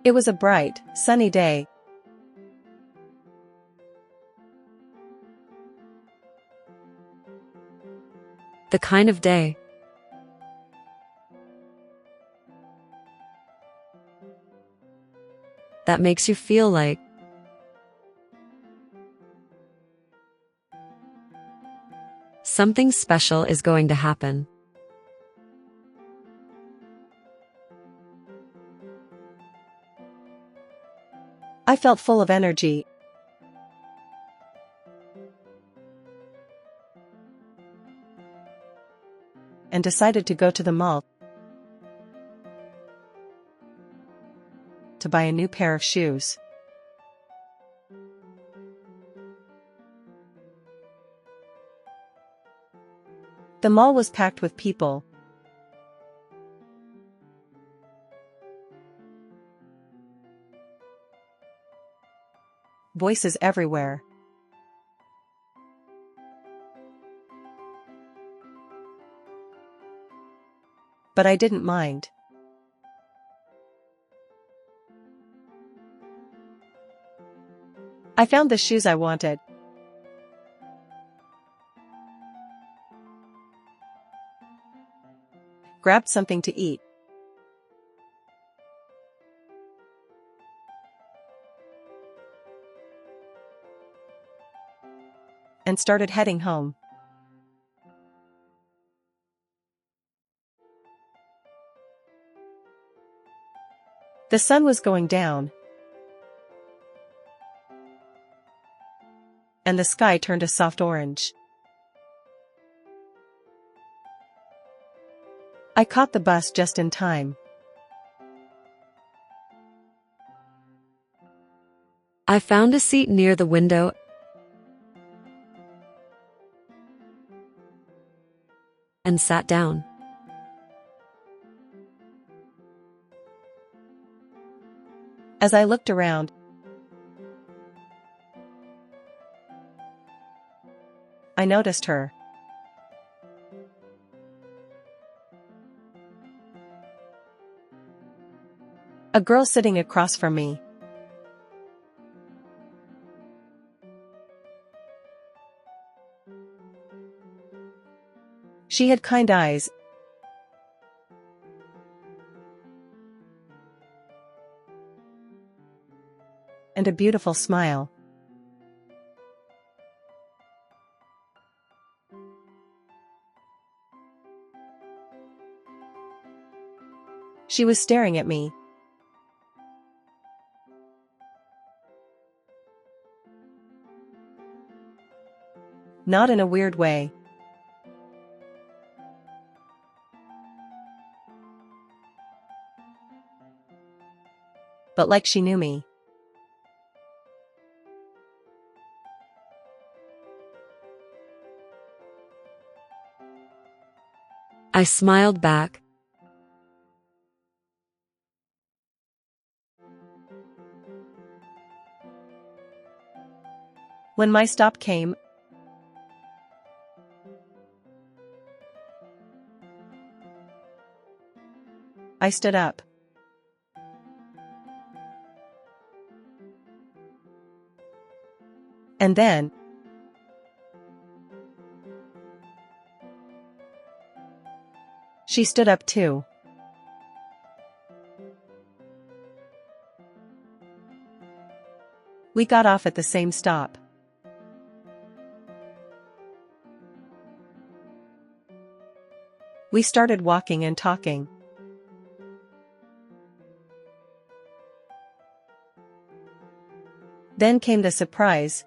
It was a bright, sunny day. The kind of day that makes you feel like something special is going to happen. I felt full of energy. And decided to go to the mall to buy a new pair of shoes. The mall was packed with people. Voices everywhere. But I didn't mind. I found the shoes I wanted. Grabbed something to eat. And started heading home. The sun was going down. And the sky turned a soft orange. I caught the bus just in time. I found a seat near the window and sat down. As I looked around, I noticed her. A girl sitting across from me. She had kind eyes. And a beautiful smile. She was staring at me. Not in a weird way. But like she knew me. I smiled back. When my stop came, I stood up. And then, she stood up too. We got off at the same stop. We started walking and talking. Then came the surprise.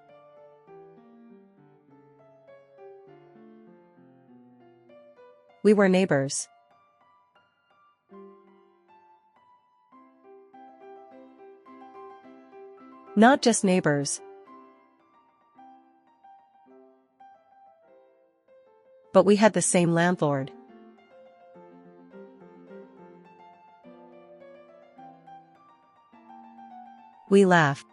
We were neighbors. Not just neighbors. But we had the same landlord. We laughed.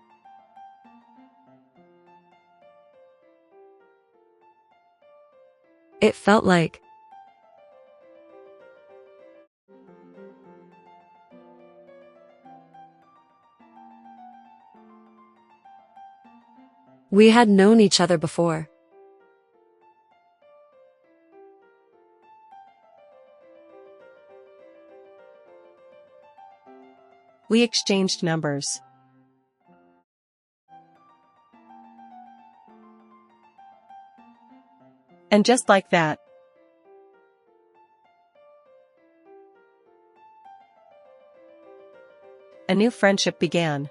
It felt like We had known each other before. We exchanged numbers. And just like that, a new friendship began.